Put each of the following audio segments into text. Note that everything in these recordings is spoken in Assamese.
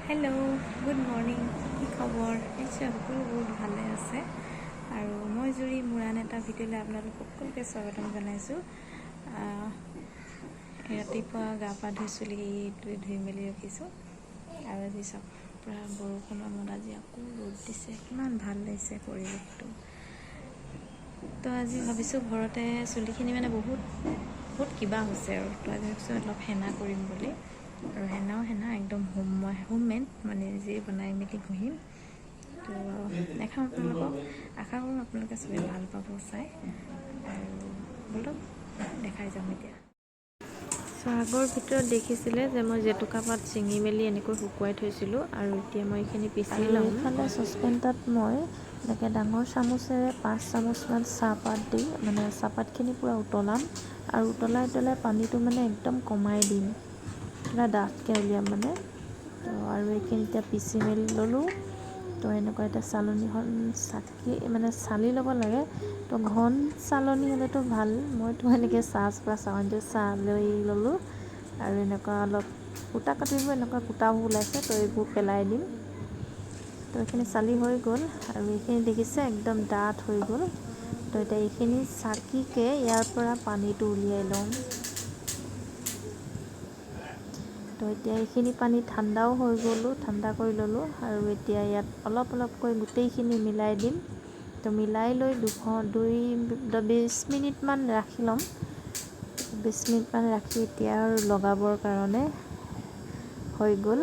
Hello', good morning. কি খবৰ? নিশ্চয় সকলো বহুত ভালে আছে। আৰু মই জুৰি মোৰ আন এটা ভিডিঅ'লৈ আপোনালোক সকলোকে স্বাগতম জনাইছোঁ। ৰাতিপুৱা গা পা ধুই চুলি ধুই মেলি ৰাখিছোঁ। আৰু আজি চাওক পূৰা বৰষুণৰ মত আজি আকৌ ৰ'দ দিছে, কিমান ভাল লাগিছে পৰিৱেশটো। তো আজি ভাবিছোঁ ঘৰতে চুলিখিনি মানে বহুত কিবা হৈছে আৰু তো আজি ভাবিছোঁ অলপ হেনা কৰিম বুলি। আৰু হেনা একদম হোমমেড মানে নিজেই বনাই মেলি ঘঁহিম। তো দেখাম আপোনালোকক, আশা কৰোঁ আপোনালোকে চবেই ভাল পাব চাই। আৰু বলক দেখাই যাম এতিয়া। আগৰ ভিতৰত দেখিছিলে যে মই জেতুকা পাত ছিঙি মেলি এনেকৈ শুকুৱাই থৈছিলোঁ। আৰু এতিয়া মই এইখিনি পিচি লওঁ। এইফালে চচপেন এটাত মই এনেকৈ ডাঙৰ চামুচেৰে 5 চামুচমান চাহপাত দি মানে চাহপাতখিনি পূৰা উতলাম। আৰু উতলাই পানীটো মানে একদম কমাই দিম, পূৰা ডাঠকৈ উলিয়াম মানে। তো আৰু এইখিনি এতিয়া পিচি মেলি ল'লোঁ। তো এনেকুৱা এতিয়া চালনীখন চালি ল'ব লাগে। তো ঘন চালনী হ'লেতো ভাল। মইতো এনেকৈ চালনীটো চালি ল'লোঁ। আৰু এনেকুৱা অলপ কুটা কাটিবোৰ এনেকুৱা কুটাবোৰ ওলাইছে, তো এইবোৰ পেলাই দিম। তো এইখিনি চালি হৈ গ'ল আৰু এইখিনি দেখিছে একদম ডাঠ হৈ গ'ল। তো এতিয়া এইখিনি চাকিকৈ ইয়াৰ পৰা পানীটো উলিয়াই ল'ম। তো এতিয়া এইখিনি পানী ঠাণ্ডাও হৈ গ'লোঁ, ঠাণ্ডা কৰি ল'লোঁ। আৰু এতিয়া ইয়াত অলপকৈ গোটেইখিনি মিলাই দিম। তো মিলাই লৈ 20 মিনিটমান ৰাখি ল'ম। 20 মিনিটমান ৰাখি এতিয়া আৰু লগাবৰ কাৰণে হৈ গ'ল।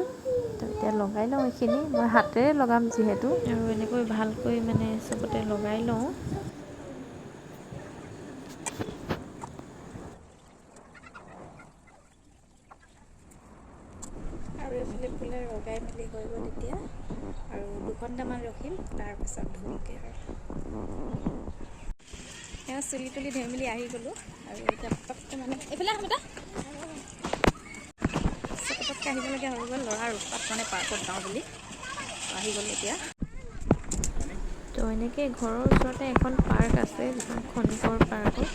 তো এতিয়া লগাই লওঁ এইখিনি, মই হাতেৰে লগাম যিহেতু। আৰু এনেকৈ ভালকৈ মানে চবতে লগাই লওঁ। আৰু এইফালে লগাই মেলি হৈ গ'ল এতিয়া। আৰু 2 ঘণ্টামান ৰখিম, তাৰপিছত ধুমকৈ আৰু সেয়া চুলি তুলি ধুই মেলি আহি গ'লোঁ। আৰু এতিয়া পটককৈ মানে এইফালে আহোঁ পটককৈ আহিবলগীয়া হৈ গ'ল। ল'ৰাৰ উৎপাত মানে পাৰ্কত যাওঁ বুলি আহি গ'লোঁ এতিয়া। তো এনেকৈ ঘৰৰ ওচৰতে এখন পাৰ্ক আছে, যিখন খনিকৰ পাৰ্কত।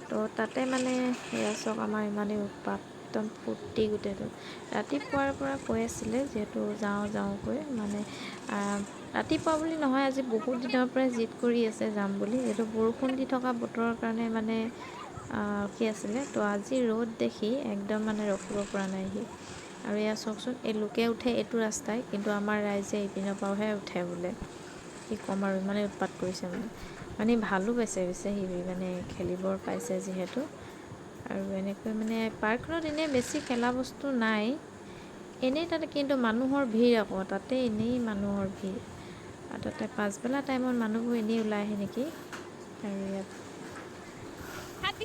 তো তাতে মানে সেয়া চাওক আমাৰ ইমানেই উৎপাত, একদম ফূৰ্তি গোটেইটো। ৰাতিপুৱাৰ পৰা কৈ আছিলে যিহেতু যাওঁকৈ মানে ৰাতিপুৱা বুলি নহয়, আজি বহুত দিনৰ পৰাই জিদ কৰি আছে যাম বুলি। যিহেতু বৰষুণ দি থকা বতৰৰ কাৰণে মানে ৰখি আছিলে। তো আজি ৰ'দ দেখি একদম মানে ৰখিব পৰা নাই সি। আৰু এয়া চাওকচোন, এই লোকে উঠে এইটো ৰাস্তাই, কিন্তু আমাৰ ৰাইজে ইপিনৰ পৰাহে উঠে বোলে। কি ক'ম আৰু ইমানেই উৎপাত কৰিছে মানে ভালো পাইছে সি মানে খেলিবৰ পাইছে যিহেতু। আৰু এনেকৈ মানে পাৰ্কখনত এনেই বেছি খেলা বস্তু নাই। এনেই তাতে কিন্তু মানুহৰ ভিৰ আকৌ, তাতে এনেই মানুহৰ ভিৰ। আৰু তাতে পাছবেলা টাইমত মানুহবোৰ এনেই ওলাই আহে নেকি। আৰু ইয়াত হাত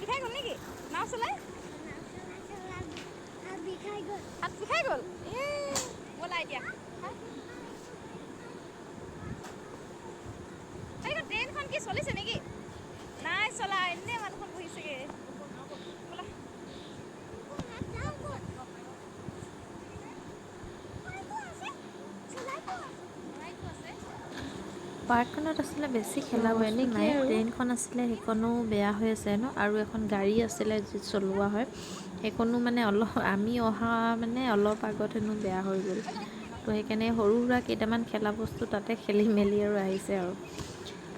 বিষাই গ'ল নেকি নাও চলাই? হাত বিষাই গ'ল। ব'লা এতিয়া ট্ৰেইনখন কি চলিছে নেকি? নাই চলা, এনেই মানুহখন বহিছেগে। ব'লা পাৰ্কখনত আছিলে বেছি খেলা বস্তু নাই। ট্ৰেইনখন আছিলে, সেইখনো বেয়া হৈ আছে ন। আৰু এখন গাড়ী আছিলে যি চলোৱা হয়, সেইখনো মানে আমি অহা মানে অলপ আগত হেনো বেয়া হৈ গ'ল। তো সেইকাৰণে সৰু সুৰা কেইটামান খেলা বস্তু তাতে খেলি মেলি আৰু আহিছে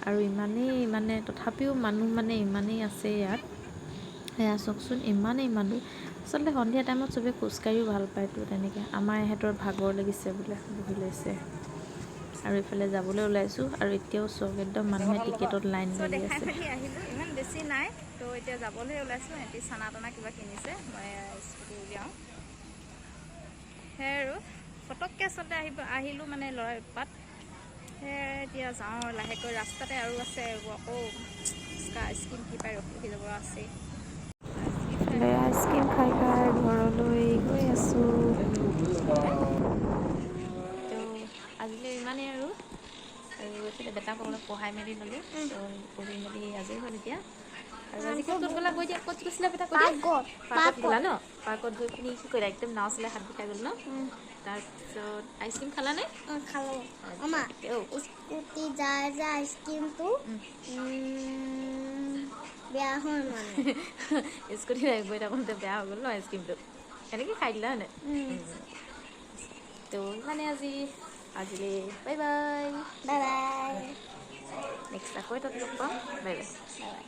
আৰু ইমানেই মানে তথাপিও মানুহ মানে ইমানেই আছে ইয়াত। সেয়া চাওকচোন, ইমানেই মানুহ। আচলতে সন্ধিয়া টাইমত চবেই খোজকাঢ়িও ভাল পায়তো তেনেকৈ। আমাৰ এহেঁতৰ ভাগৰ লাগিছে বোলে, বহি লৈছে। আৰু এইফালে যাবলৈ ওলাইছোঁ। আৰু এতিয়াও চাওক, একদম মানুহে টিকেটত লাইন লাগি আছে। আহিলোঁ, ইমান বেছি নাই। তো এতিয়া যাবলৈ ওলাইছোঁ। সিহঁতি চানা টানা কিবা কিনিছে, মই স্কুটি উলিয়াওঁ। সেয়াই আৰু পটককৈ আচলতে আহিলোঁ মানে ল'ৰাই উৎপাত। সেয়াই এতিয়া যাওঁ আৰু লাহেকৈ। ৰাস্তাতে আৰু আছে আকৌ আইচক্ৰীম কি পাই ৰখি যাব আছেই। আইচক্ৰীম খাই ঘৰলৈ গৈ আছোঁ। তো আজিলৈ ইমানেই আৰু এইফালে বেটাক অলপ পঢ়াই মেলি ল'লোঁ। তো পঢ়ি মেলি আজৰি হ'ল এতিয়া। আৰু আজি ক'ত গ'লা কৈ দিয়া, ক'ত গৈছিলা বেটা কৈ দিয়া? পাৰ্কত গ'লা ন? পাৰ্কত গৈ পিনি কি কৰিলা? একদম নাও চলাই হাত বিষাই গ'ল ন? তাৰপিছত আইচক্ৰীম খালানে? খালোঁ। স্কুটি যায় যে আইচক্ৰীমটো বেয়া হ'ল মানে। স্কুটি গৈ থাকোঁতে বেয়া হৈ গ'ল ন আইচক্ৰীমটো? এনেকৈ খাই দিলা হয়নে? তো ইমানে আজিলৈ bye bye. Bye bye. Next আকৌ এটা লগ পাম। Bye bye. Bye bye.